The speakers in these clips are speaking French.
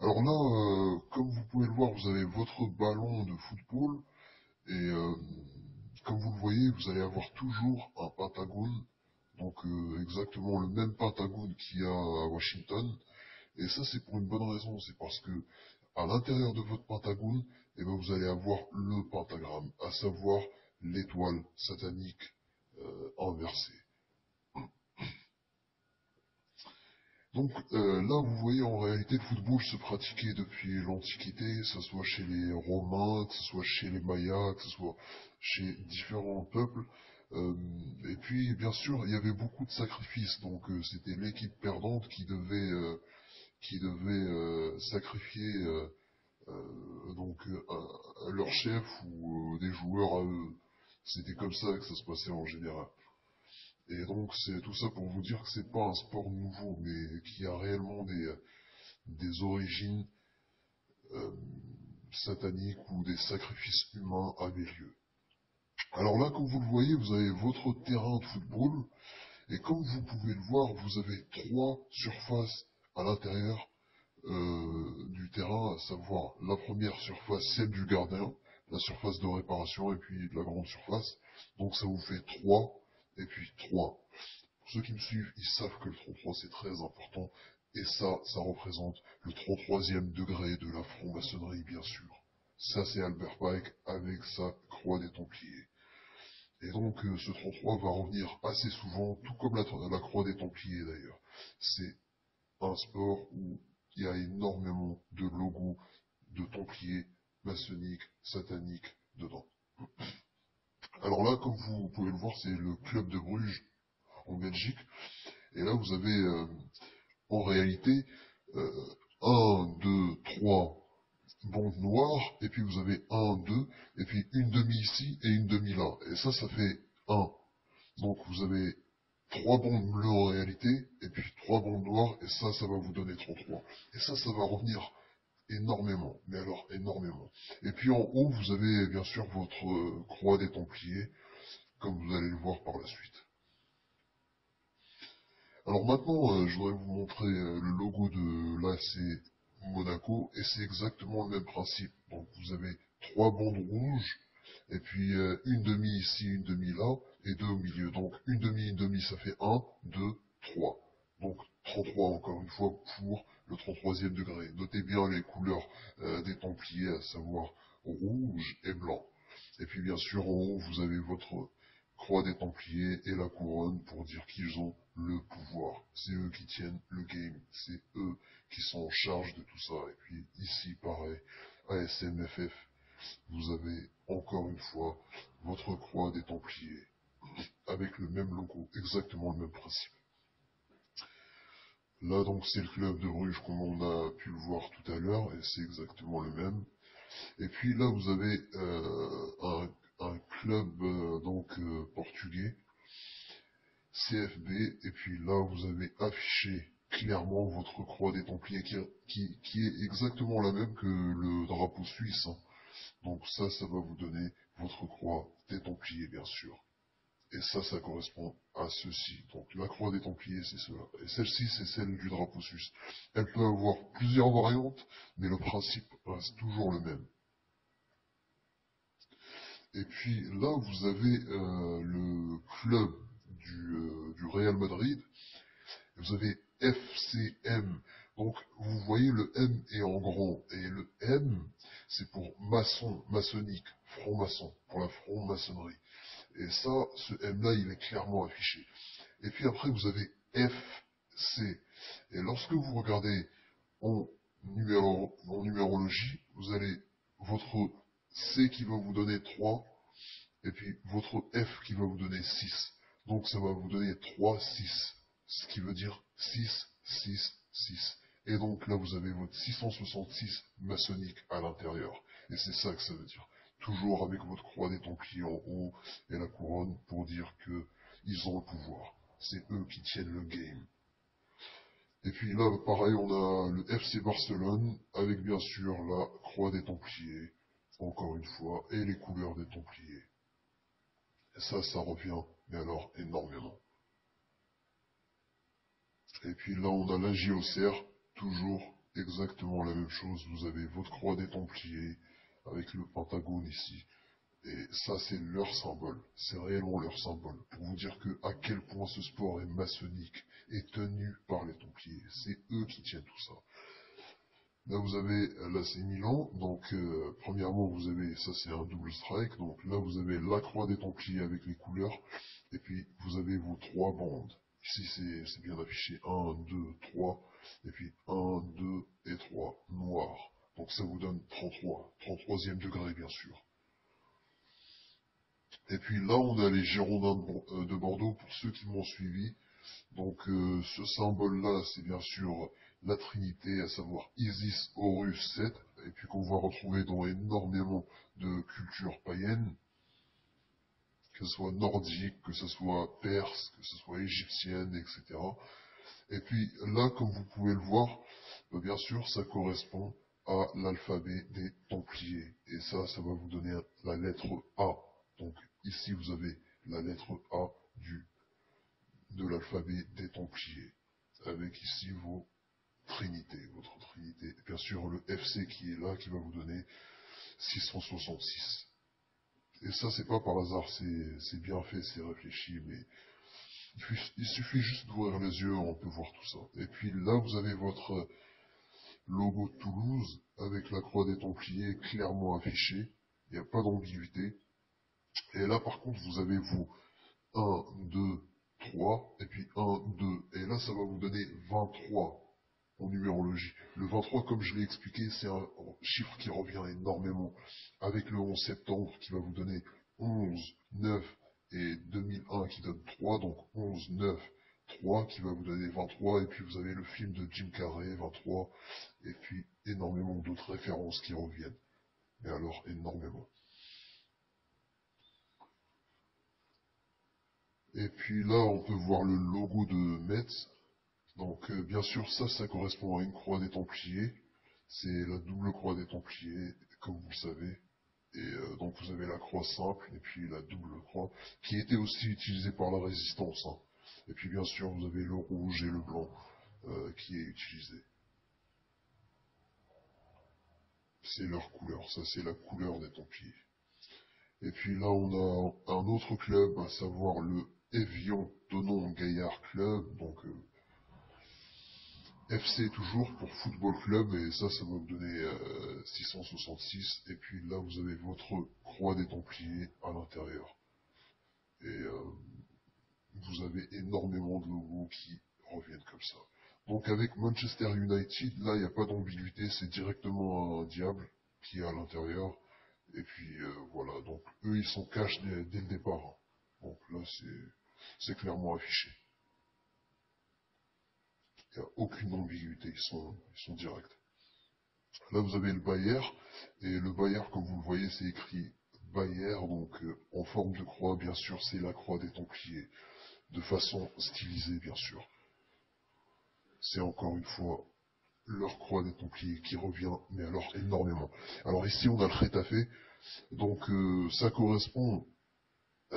Alors là, comme vous pouvez le voir, vous avez votre ballon de football et comme vous le voyez, vous allez avoir toujours un pentagone, donc exactement le même pentagone qu'il y a à Washington. Et ça, c'est pour une bonne raison, c'est parce que à l'intérieur de votre pentagone, eh ben, vous allez avoir le pentagramme, à savoir l'étoile satanique inversée. Donc là, vous voyez, en réalité, le football se pratiquait depuis l'Antiquité, que ce soit chez les Romains, que ce soit chez les Mayas, que ce soit chez différents peuples. Euh, et puis, bien sûr, il y avait beaucoup de sacrifices. Donc, c'était l'équipe perdante qui devait sacrifier leur chef ou des joueurs à eux. C'était comme ça que ça se passait en général. Et donc c'est tout ça pour vous dire que c'est pas un sport nouveau, mais qui a réellement des origines euh, sataniques où des sacrifices humains avaient lieu. Alors là, comme vous le voyez, vous avez votre terrain de football, et comme vous pouvez le voir, vous avez trois surfaces à l'intérieur du terrain, à savoir la première surface, celle du gardien, la surface de réparation, et puis la grande surface. Donc ça vous fait 3 et puis 3. Pour ceux qui me suivent, ils savent que le 33 c'est très important. Et ça représente le 33e degré de la franc-maçonnerie, bien sûr. Ça, c'est Albert Pike avec sa croix des Templiers. Et donc, ce 33 va revenir assez souvent, tout comme la croix des Templiers d'ailleurs. C'est un sport où il y a énormément de logos de Templiers maçonniques, sataniques dedans. Alors là, comme vous pouvez le voir, c'est le club de Bruges en Belgique. Et là, vous avez en réalité euh, 1, 2, 3 bandes noires, et puis vous avez un, 2, et puis une demi ici et une demi là. Et ça fait un. Donc vous avez 3 bandes bleues en réalité, et puis 3 bandes noires, et ça va vous donner 33. Et ça va revenir énormément, mais alors énormément. Et puis en haut, vous avez bien sûr votre croix des Templiers, comme vous allez le voir par la suite. Alors maintenant, je voudrais vous montrer le logo de l'AC Monaco, et c'est exactement le même principe. Donc vous avez 3 bandes rouges, et puis une demi ici, une demi là, et 2 au milieu. Donc une demi, ça fait un, 2, 3. Donc 33 encore une fois pour le 33e degré. Notez bien les couleurs des Templiers, à savoir rouge et blanc. Et puis bien sûr en haut vous avez votre croix des Templiers et la couronne pour dire qu'ils ont le pouvoir. C'est eux qui tiennent le game, c'est eux qui sont en charge de tout ça. Et puis ici pareil, ASMFF, vous avez encore une fois votre croix des Templiers avec le même logo, exactement le même principe. Là donc c'est le club de Bruges comme on a pu le voir tout à l'heure et c'est exactement le même. Et puis là vous avez un club portugais, CFB, et puis là vous avez affiché clairement votre croix des Templiers qui est exactement la même que le drapeau suisse. Hein. Donc ça va vous donner votre croix des Templiers bien sûr. Et ça correspond à ceci. Donc la croix des Templiers, c'est cela. Et celle-ci, c'est celle du drapeau suisse. Elle peut avoir plusieurs variantes, mais le principe reste toujours le même. Et puis là, vous avez le club du Real Madrid. Vous avez FCM. Donc vous voyez le M est en grand. Et le M, c'est pour maçon, maçonnique, franc-maçon, pour la franc-maçonnerie. Et ça, ce M-là, il est clairement affiché. Et puis après, vous avez FC. Et lorsque vous regardez en, en numérologie, vous avez votre C qui va vous donner 3, et puis votre F qui va vous donner 6. Donc ça va vous donner 3, 6. Ce qui veut dire 6, 6, 6. Et donc là, vous avez votre 666 maçonnique à l'intérieur. Et c'est ça que ça veut dire. Toujours avec votre croix des Templiers en haut et la couronne pour dire que ils ont le pouvoir. C'est eux qui tiennent le game. Et puis là, pareil, on a le FC Barcelone avec bien sûr la croix des Templiers, encore une fois, et les couleurs des Templiers. Et ça revient, mais alors énormément. Et puis là, on a la JOCR, toujours exactement la même chose. Vous avez votre croix des Templiers avec le Pentagone ici. Et ça, c'est leur symbole. C'est réellement leur symbole. Pour vous dire à quel point ce sport est maçonnique et tenu par les Templiers. C'est eux qui tiennent tout ça. Là, vous avez l'AC Milan. Donc, premièrement, vous avez, ça c'est un double strike. Donc là, vous avez la croix des Templiers avec les couleurs. Et puis, vous avez vos 3 bandes. Ici, c'est bien affiché. 1, 2, 3. Et puis 1, 2 et 3. Noir. Donc ça vous donne 33. 33e degré, bien sûr. Et puis là, on a les Girondins de Bordeaux, pour ceux qui m'ont suivi. Donc ce symbole-là, c'est bien sûr la Trinité, à savoir Isis, Horus, Seth, et puis qu'on va retrouver dans énormément de cultures païennes, que ce soit nordique, que ce soit perse, que ce soit égyptienne, etc. Et puis là, comme vous pouvez le voir, bien sûr, ça correspond à l'alphabet des Templiers. Et ça va vous donner la lettre A. Donc ici, vous avez la lettre A de l'alphabet des Templiers, avec ici vos trinités, votre trinité. Et bien sûr, le FC qui est là, qui va vous donner 666. Et ça, c'est pas par hasard, c'est bien fait, c'est réfléchi, mais il suffit juste d'ouvrir les yeux, on peut voir tout ça. Et puis là, vous avez votre logo de Toulouse, avec la croix des Templiers clairement affichée. Il n'y a pas d'ambiguïté. Et là, par contre, vous avez vos 1, 2, 3, et puis 1, 2. Et là, ça va vous donner 23 en numérologie. Le 23, comme je l'ai expliqué, c'est un chiffre qui revient énormément. Avec le 11 septembre, qui va vous donner 11, 9 et 2001 qui donne 3, donc 11, 9, 3 qui va vous donner 23. Et puis vous avez le film de Jim Carrey, 23, et puis énormément d'autres références qui reviennent. Mais alors, énormément. Et puis là, on peut voir le logo de Metz. Donc, bien sûr, ça correspond à une croix des Templiers. C'est la double croix des Templiers, comme vous le savez. Et donc, vous avez la croix simple et puis la double croix, qui était aussi utilisée par la Résistance. Hein. Et puis, bien sûr, vous avez le rouge et le blanc qui est utilisé. C'est leur couleur, ça c'est la couleur des Templiers. Et puis là, on a un autre club, à savoir le Evian Thonon Gaillard Club, donc FC toujours pour Football Club, et ça va vous donner 666. Et puis là, vous avez votre croix des Templiers à l'intérieur. Et vous avez énormément de logos qui reviennent comme ça. Donc avec Manchester United, là, il n'y a pas d'ambiguïté, c'est directement un diable qui est à l'intérieur. Et puis voilà, donc eux ils sont cash dès le départ. Hein. Donc là c'est clairement affiché. Il n'y a aucune ambiguïté, ils sont directs. Là vous avez le Bayer, et le Bayer comme vous le voyez c'est écrit Bayer, donc en forme de croix, bien sûr c'est la croix des Templiers, de façon stylisée bien sûr. C'est encore une fois leur croix des Templiers qui revient, mais alors énormément. Alors ici on a le Rétafé, donc ça correspond.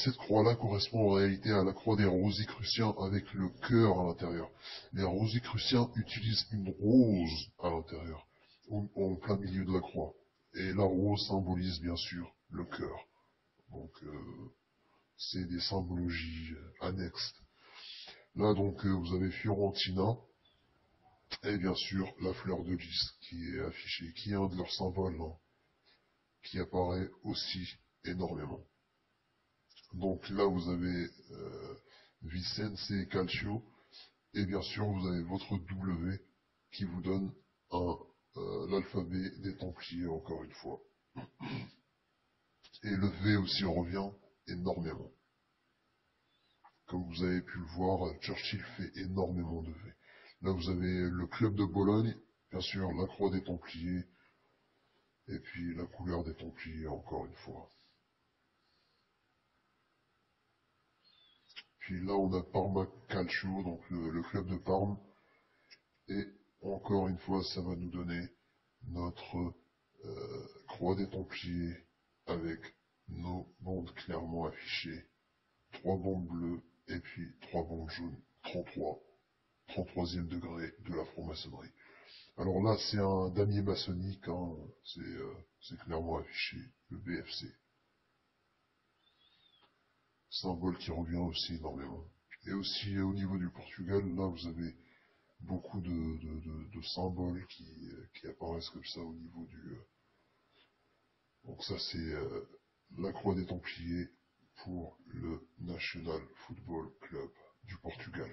Cette croix-là correspond en réalité à la croix des Rosicruciens avec le cœur à l'intérieur. Les Rosicruciens utilisent une rose à l'intérieur, en plein milieu de la croix. Et la rose symbolise bien sûr le cœur. Donc c'est des symbologies annexes. Là donc vous avez Fiorentina et bien sûr la fleur de lys qui est affichée, qui est un de leurs symboles, hein, qui apparaît aussi énormément. Donc là, vous avez Vicense et Calcio. Et bien sûr, vous avez votre W qui vous donne l'alphabet des Templiers, encore une fois. Et le V aussi revient énormément. Comme vous avez pu le voir, Churchill fait énormément de V. Là, vous avez le club de Bologne, bien sûr, la croix des Templiers, et puis la couleur des Templiers, encore une fois. Puis là, on a Parma Calcio, donc le club de Parme. Et encore une fois, ça va nous donner notre croix des Templiers avec nos bandes clairement affichées. 3 bandes bleues et puis 3 bandes jaunes. 33. 33e degré de la franc-maçonnerie. Alors là, c'est un damier maçonnique, hein, c'est clairement affiché, le BFC. Symbole qui revient aussi énormément. Et aussi au niveau du Portugal, là vous avez beaucoup de symboles qui apparaissent comme ça au niveau du... Donc ça c'est la croix des Templiers pour le National Football Club du Portugal.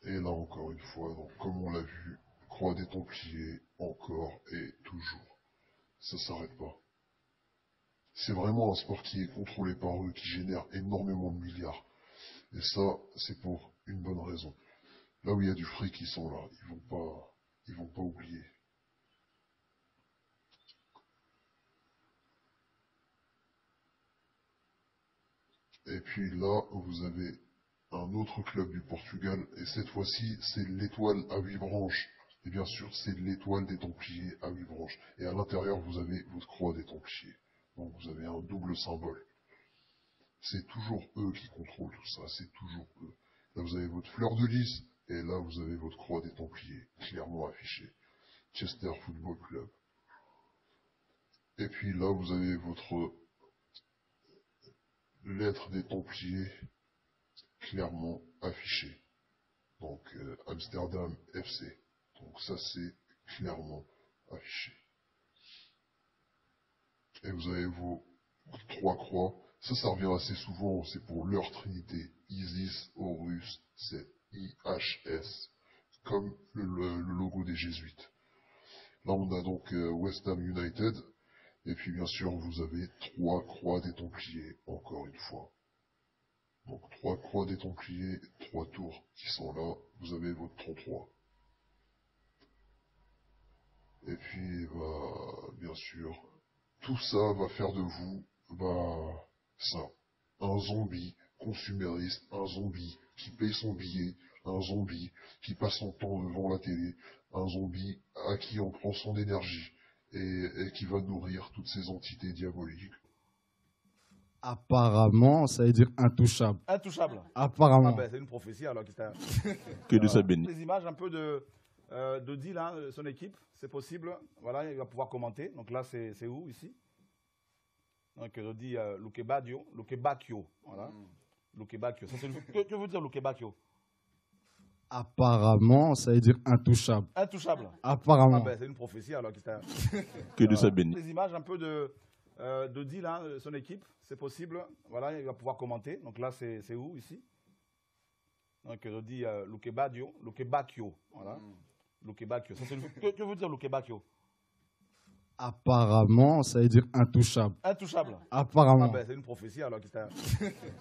Et là encore une fois, donc, comme on l'a vu, croix des Templiers encore et toujours. Ça s'arrête pas. C'est vraiment un sport qui est contrôlé par eux, qui génère énormément de milliards. Et ça, c'est pour une bonne raison. Là où il y a du fric, ils sont là. Ils vont pas oublier. Et puis là, vous avez un autre club du Portugal. Et cette fois-ci, c'est l'étoile à 8 branches. Et bien sûr, c'est l'étoile des Templiers à 8 branches. Et à l'intérieur, vous avez votre croix des Templiers. Donc vous avez un double symbole. C'est toujours eux qui contrôlent tout ça. C'est toujours eux. Là, vous avez votre fleur de lys. Et là, vous avez votre croix des Templiers, clairement affichée. Chester Football Club. Et puis là, vous avez votre lettre des Templiers, clairement affichée. Donc, Amsterdam FC. Donc ça, c'est clairement affiché. Et vous avez vos 3 croix. Ça revient assez souvent. C'est pour leur trinité. Isis, Horus, c'est IHS. Comme le logo des Jésuites. Là, on a donc West Ham United. Et puis, bien sûr, vous avez 3 croix des Templiers, encore une fois. Donc, 3 croix des Templiers, 3 tours qui sont là. Vous avez votre 33. Et puis, bah, bien sûr, tout ça va faire de vous, bah, ça. Un zombie consumériste, un zombie qui paye son billet, un zombie qui passe son temps devant la télé, un zombie à qui on prend son énergie et qui va nourrir toutes ces entités diaboliques. Apparemment, ça veut dire intouchable. Intouchable. Apparemment. Ah ben, c'est une prophétie alors qui t'a... Que Dieu soit béni. Les images un peu de Dylan, hein, son équipe, c'est possible. Voilà, il va pouvoir commenter. Donc là, c'est où ici? Donc je dis Lukebakio. Voilà. Lukebakio. Que veut dire Lukebakio? Apparemment, ça veut dire intouchable. Intouchable. Apparemment. Ah ben, c'est une prophétie alors qui t'a... Que Dieu soit béni. Les images un peu de Dylan, hein, son équipe, c'est possible. Voilà, il va pouvoir commenter. Donc là, c'est où ici? Donc je dis Lukebakio. Voilà. Lukebakio. Que veut dire Lukebakio? Apparemment, ça veut dire intouchable. Intouchable. Apparemment. Ah ben, c'est une prophétie alors qui t'a...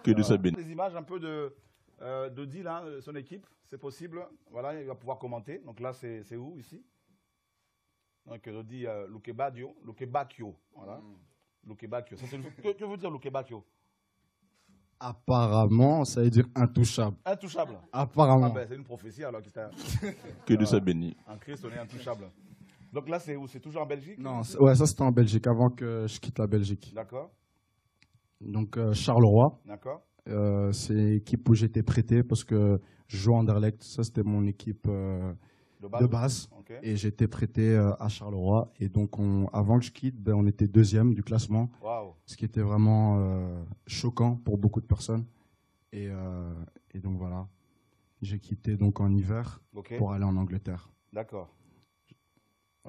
Que Dieu soit béni. Les images un peu de Dylan, hein, son équipe, c'est possible. Voilà, il va pouvoir commenter. Donc là, c'est où ici? Donc je dis Lukebakio. Voilà. Lukebakio. Que veut dire Lukebakio? Apparemment, ça veut dire intouchable. Intouchable. Apparemment. Ah ben, c'est une prophétie alors qui t'a... Que Dieu soit béni. En Christ, on est intouchable. Donc là, c'est où? C'est toujours en Belgique? Non, ouais, ça c'était en Belgique, avant que je quitte la Belgique. D'accord. Donc Charleroi, D'accord. c'est l'équipe où j'étais prêté parce que je joue à Anderlecht. Ça c'était mon équipe de base. Ok. Et j'étais prêté à Charleroi. Et donc avant que je quitte, ben, on était deuxième du classement. Waouh. Ce qui était vraiment choquant pour beaucoup de personnes. Et donc voilà, j'ai quitté donc en hiver Ok. pour aller en Angleterre. D'accord.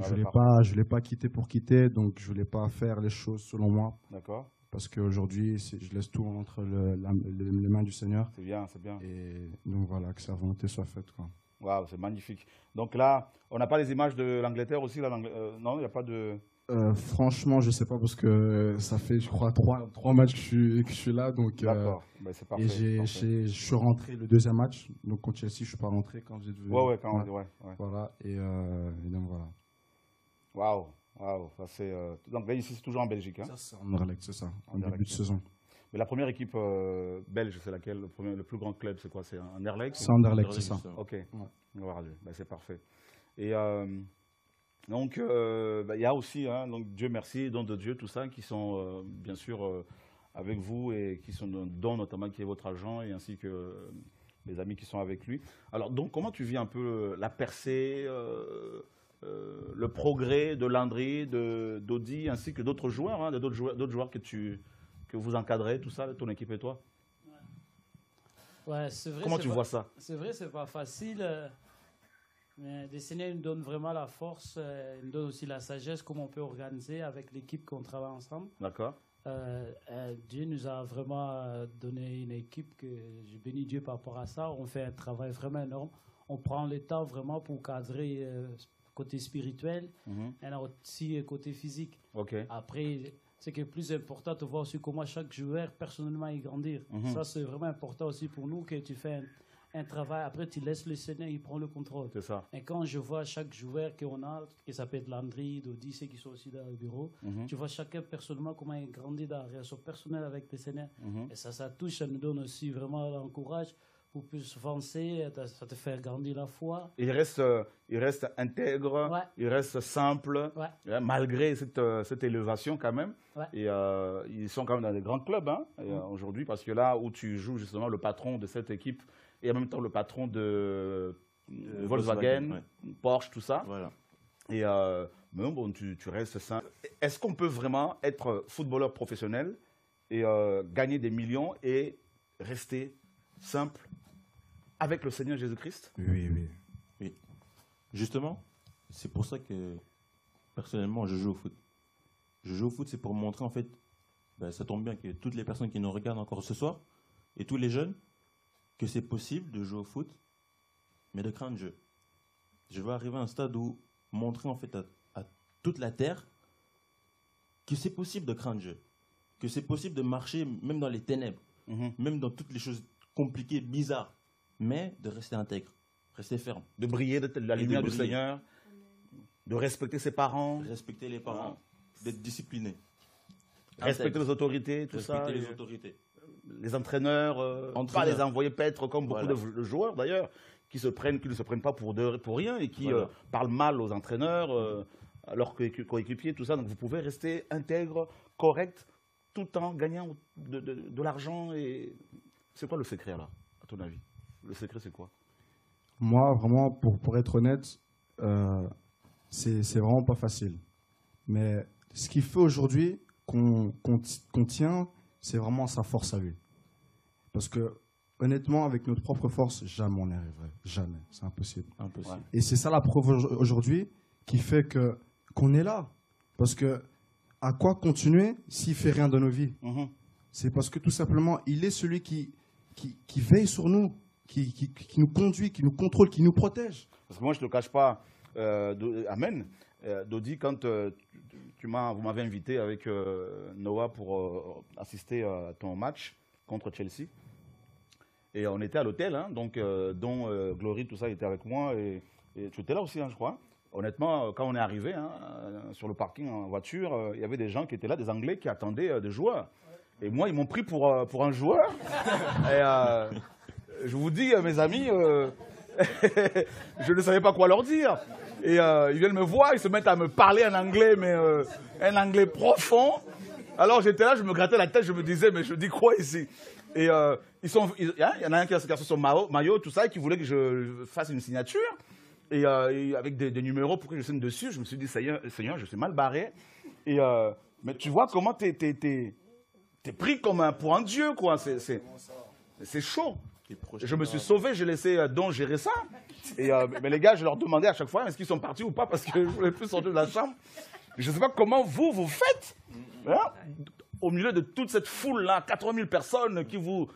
Je voulais pas quitter pour quitter, donc je voulais pas faire les choses selon moi, D'accord. parce qu'aujourd'hui je laisse tout entre les mains du Seigneur. C'est bien, c'est bien. Et donc voilà, que sa volonté soit faite, quoi. Waouh, c'est magnifique. Donc là, on n'a pas les images de l'Angleterre aussi là, non, il n'y a pas de... Franchement, je sais pas, parce que ça fait, je crois, trois matchs que je suis là, donc. D'accord, ben, c'est parfait. Et je suis rentré le deuxième match, donc contre Chelsea, je suis pas rentré quand j'ai devenu. Ouais, quand même, ouais. Voilà, et donc voilà. Waouh, ça c'est... Donc là, ici, c'est toujours en Belgique, hein? Ça, c'est en Anderlecht, c'est ça, en Anderlecht. début de saison. Mais la première équipe belge, c'est laquelle? Le plus grand club, c'est quoi? C'est Anderlecht? C'est Anderlecht, c'est ça. Ok, ouais. Ben, c'est parfait. Et donc, il y a aussi, hein, donc, Dieu merci, dons de Dieu, tout ça, qui sont bien sûr avec vous et qui sont dont notamment qui est votre agent, et ainsi que les amis qui sont avec lui. Alors, donc, comment tu vis un peu la percée, le progrès de Landry, d'Audi, ainsi que d'autres joueurs, hein, d'autres joueurs que vous encadrez, tout ça, ton équipe et toi? Ouais, c'est vrai. Comment tu vois ça? C'est vrai, c'est pas facile. Mais le Seigneur nous donne vraiment la force, il nous donne aussi la sagesse, comment on peut organiser avec l'équipe qu'on travaille ensemble. D'accord. Dieu nous a vraiment donné une équipe que je bénis Dieu par rapport à ça. On fait un travail vraiment énorme. On prend le temps vraiment pour cadrer côté spirituel et aussi côté physique. Okay. Après, c'est que le plus important de voir aussi comment chaque joueur personnellement y grandir. Ça, c'est vraiment important aussi pour nous que tu fais un travail. Après, tu laisses le Seigneur, il prend le contrôle. C'est ça. Et quand je vois chaque joueur qu'on a, qui s'appelle Landry, Dodi, ceux qui sont aussi dans le bureau, tu vois chacun personnellement comment il grandit dans la relation personnelle avec le Seigneur. Et ça touche, ça nous donne aussi vraiment l'encourage pour plus avancer, ça te fait grandir la foi. Il reste intègre, il reste simple, malgré cette élévation quand même. Et ils sont quand même dans des grands clubs hein, aujourd'hui, parce que là où tu joues justement le patron de cette équipe, et en même temps le patron de Volkswagen, Porsche, tout ça. Voilà. Et mais bon, tu restes simple. Est-ce qu'on peut vraiment être footballeur professionnel et gagner des millions et rester simple avec le Seigneur Jésus-Christ? Oui. Justement, c'est pour ça que personnellement je joue au foot. Je joue au foot, c'est pour montrer en fait, ça tombe bien que toutes les personnes qui nous regardent encore ce soir et tous les jeunes, que c'est possible de jouer au foot, mais de craindre Dieu. Je veux arriver à un stade où montrer en fait à toute la terre que c'est possible de craindre Dieu, que c'est possible de marcher même dans les ténèbres, même dans toutes les choses compliquées, bizarres, mais de rester intègre, rester ferme. De briller de la lumière du Seigneur, de respecter ses parents. Respecter les parents, d'être discipliné. Respecter les autorités, tout ça. Respecter les autorités. Les entraîneurs, pas les envoyer paître comme beaucoup de joueurs d'ailleurs, qui ne se prennent pas pour rien et qui parlent mal aux entraîneurs, à leurs coéquipiers, tout ça. Donc vous pouvez rester intègre, correct, tout en gagnant de l'argent. Et c'est quoi le secret là, à ton avis? Le secret c'est quoi? Moi, vraiment, pour être honnête, c'est vraiment pas facile. Mais ce qui fait aujourd'hui qu'on tient, c'est vraiment sa force à lui. Parce que, honnêtement, avec notre propre force, jamais on n'y arriverait. Jamais. C'est impossible. Impossible. Et c'est ça la preuve aujourd'hui qui fait qu'on est là. Parce que, à quoi continuer s'il ne fait rien dans nos vies? C'est parce que, tout simplement, il est celui qui veille sur nous, qui nous conduit, qui nous contrôle, qui nous protège. Parce que moi, je ne te cache pas, Amen, Dodi, quand vous m'avez invité avec Noah pour assister à ton match contre Chelsea. Et on était à l'hôtel, hein, donc, dont Glory, tout ça, était avec moi. Et tu étais là aussi, hein, je crois. Honnêtement, quand on est arrivé sur le parking en voiture, il y avait des gens qui étaient là, des Anglais qui attendaient des joueurs. Et moi, ils m'ont pris pour un joueur. Et je vous dis, mes amis, je ne savais pas quoi leur dire. Et ils viennent me voir, ils se mettent à me parler en anglais, mais un anglais profond. Alors j'étais là, je me grattais la tête, je me disais, mais je dis quoi ici? Et il y en a un qui a sur son maillot, tout ça, et qui voulait que je fasse une signature. Et avec des numéros pour que je signe dessus, je me suis dit, Seigneur, je suis mal barré. Et, mais tu vois comment t'es pris comme pour un dieu, quoi. C'est chaud. Je me suis sauvé, j'ai laissé Don gérer ça. Et, mais les gars, je leur demandais à chaque fois, est-ce qu'ils sont partis ou pas, parce que je ne voulais plus sortir de la chambre. Je ne sais pas comment vous faites, hein, au milieu de toute cette foule-là, 80 000 personnes qui vous